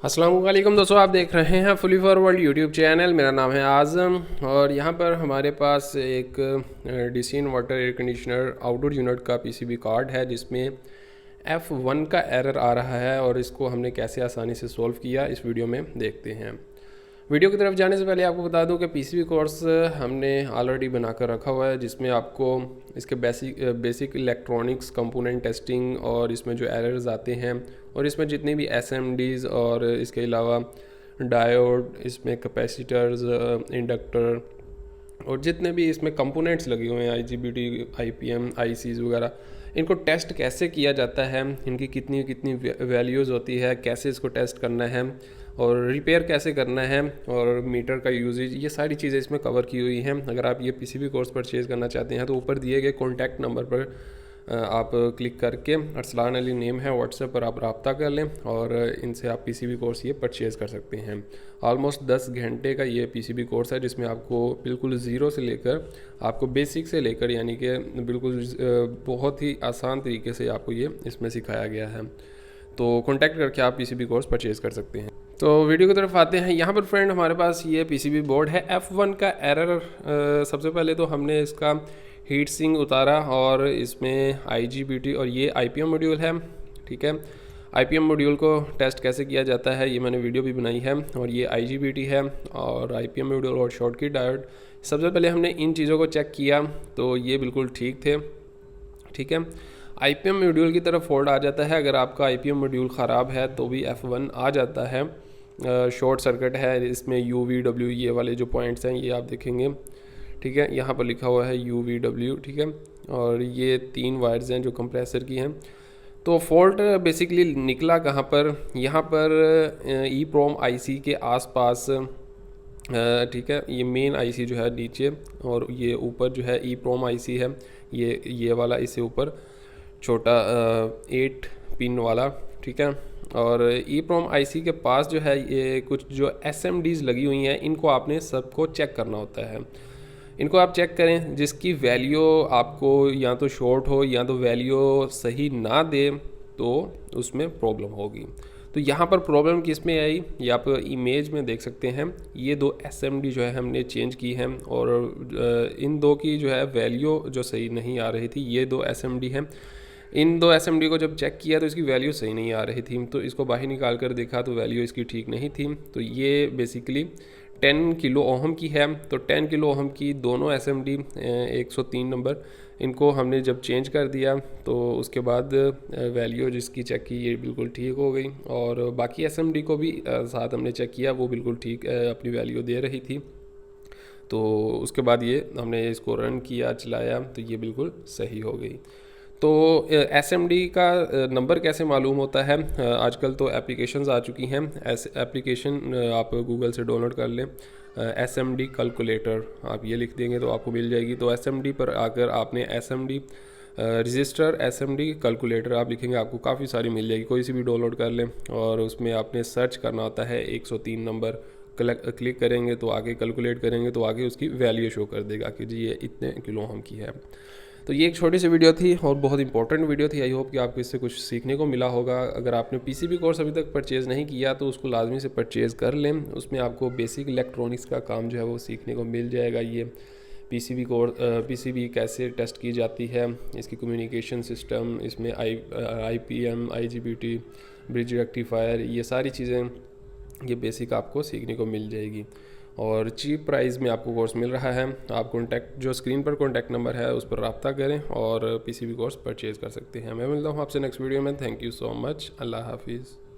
अस्सलाम वालेकुम दोस्तों, आप देख रहे हैं फुली फॉरवर्ड यूट्यूब चैनल। मेरा नाम है आज़म और यहाँ पर हमारे पास एक डिसीन water air conditioner outdoor unit का पीसीबी कार्ड है जिसमें F1 का एरर आ रहा है और इसको हमने कैसे आसानी से सॉल्व किया इस वीडियो में देखते हैं। वीडियो की तरफ जाने से पहले आपको बता दूं कि पीसीबी कोर्स हमने ऑलरेडी बनाकर रखा हुआ है जिसमें आपको इसके बेसिक इलेक्ट्रॉनिक्स कंपोनेंट टेस्टिंग और इसमें जो एरर्स आते हैं और इसमें जितनी भी एसएमडीज़ और इसके अलावा डायोड, इसमें कैपेसिटर्स, इंडक्टर और जितने भी इसमें कंपोनेंट्स लगे हुए हैं आईजीबीटी, आईपीएम, आईसीज़ वगैरह, इनको टेस्ट कैसे किया जाता है, इनकी कितनी कितनी वैल्यूज़ होती है, कैसे इसको टेस्ट करना है और रिपेयर कैसे करना है और मीटर का यूजेज, ये सारी चीज़ें इसमें कवर की हुई हैं। अगर आप ये पीसीबी कोर्स परचेज़ करना चाहते हैं तो ऊपर दिए गए कॉन्टैक्ट नंबर पर आप क्लिक करके, अरसलान अली नेम है, व्हाट्सएप पर आप रब्ता कर लें और इनसे आप पीसीबी कोर्स ये परचेज़ कर सकते हैं। ऑलमोस्ट 10 घंटे का ये पीसीबी कोर्स है जिसमें आपको बिल्कुल ज़ीरो से लेकर, आपको बेसिक से लेकर, यानी कि बिल्कुल बहुत ही आसान तरीके से आपको ये इसमें सिखाया गया है। तो कॉन्टैक्ट करके आप पीसीबी कोर्स परचेज़ कर सकते हैं। तो वीडियो की तरफ आते हैं। यहाँ पर फ्रेंड हमारे पास ये पीसीबी बोर्ड है। F1 का एरर, सबसे पहले तो हमने इसका हीट सिंक उतारा और इसमें आईजीबीटी और ये आईपीएम मॉड्यूल है, ठीक है। आईपीएम मॉड्यूल को टेस्ट कैसे किया जाता है ये मैंने वीडियो भी बनाई है। और ये आईजीबीटी है और आईपीएम मॉड्यूल और शॉर्टकट डायोड। सबसे पहले हमने इन चीज़ों को चेक किया तो ये बिल्कुल ठीक थे, ठीक है। आईपीएम मॉड्यूल की तरफ फॉल्ट आ जाता है। अगर आपका आईपीएम मॉड्यूल ख़राब है तो भी F1 आ जाता है। शॉर्ट सर्किट है, इसमें UV, W ये वाले जो पॉइंट्स हैं ये आप देखेंगे, ठीक है। यहाँ पर लिखा हुआ है UV, W, ठीक है। और ये 3 वायर्स हैं जो कंप्रेसर की हैं। तो फॉल्ट बेसिकली निकला कहाँ पर, यहाँ पर EEPROM IC के आसपास, ठीक है। ये मेन IC जो है नीचे और ये ऊपर जो है EEPROM IC है, ये वाला इससे ऊपर छोटा 8 पिन वाला, ठीक है। और EEPROM IC के पास जो है ये कुछ जो SMDs लगी हुई हैं, इनको आपने सबको चेक करना होता है। इनको आप चेक करें, जिसकी वैल्यू आपको या तो शॉर्ट हो या तो वैल्यू सही ना दे तो उसमें प्रॉब्लम होगी। तो यहाँ पर प्रॉब्लम किस में आई ये आप इमेज में देख सकते हैं। ये 2 SMD जो है हमने चेंज की हैं और इन 2 की जो है वैल्यू जो सही नहीं आ रही थी, ये 2 SMD हैं। इन 2 SMD को जब चेक किया तो इसकी वैल्यू सही नहीं आ रही थी, तो इसको बाहर निकाल कर देखा तो वैल्यू इसकी ठीक नहीं थी। तो ये बेसिकली 10 किलो ओहम की है। तो 10 किलो ओहम की दोनों SMD 103 नंबर, इनको हमने जब चेंज कर दिया तो उसके बाद वैल्यू जिसकी चेक की ये बिल्कुल ठीक हो गई और बाकी SMD को भी साथ हमने चेक किया, वो बिल्कुल ठीक अपनी वैल्यू दे रही थी। तो उसके बाद ये हमने इसको रन किया, चलाया, तो ये बिल्कुल सही हो गई। तो SMD का नंबर कैसे मालूम होता है, आजकल तो एप्लीकेशंस आ चुकी हैं। एप्लीकेशन आप गूगल से डाउनलोड कर लें, SMD कैलकुलेटर, आप ये लिख देंगे तो आपको मिल जाएगी। तो SMD पर आकर आपने SMD रजिस्टर, SMD कैलकुलेटर आप लिखेंगे, आपको काफ़ी सारी मिल जाएगी, कोई सी भी डाउनलोड कर लें। और उसमें आपने सर्च करना होता है 103 नंबर, क्लिक करेंगे तो आगे कैलकुलेट करेंगे तो आगे उसकी वैल्यू शो कर देगा कि जी ये इतने किलो ओम की है। तो ये एक छोटी सी वीडियो थी और बहुत इंपॉर्टेंट वीडियो थी। आई होप कि आपको इससे कुछ सीखने को मिला होगा। अगर आपने पीसीबी कोर्स अभी तक परचेज़ नहीं किया तो उसको लाजमी से परचेज़ कर लें। उसमें आपको बेसिक इलेक्ट्रॉनिक्स का काम जो है वो सीखने को मिल जाएगा। ये पीसीबी कैसे टेस्ट की जाती है, इसकी कम्युनिकेशन सिस्टम, इसमें आईपीएम, आईजीबीटी, ब्रिज रेक्टिफायर, ये सारी चीज़ें ये बेसिक आपको सीखने को मिल जाएगी और चीप प्राइस में आपको कोर्स मिल रहा है। आप कॉन्टैक्ट, जो स्क्रीन पर कॉन्टैक्ट नंबर है उस पर रब्ता करें और पीसीबी कोर्स परचेज़ कर सकते हैं। मैं मिलता हूँ आपसे नेक्स्ट वीडियो में। Thank you so much. अल्लाह हाफिज़।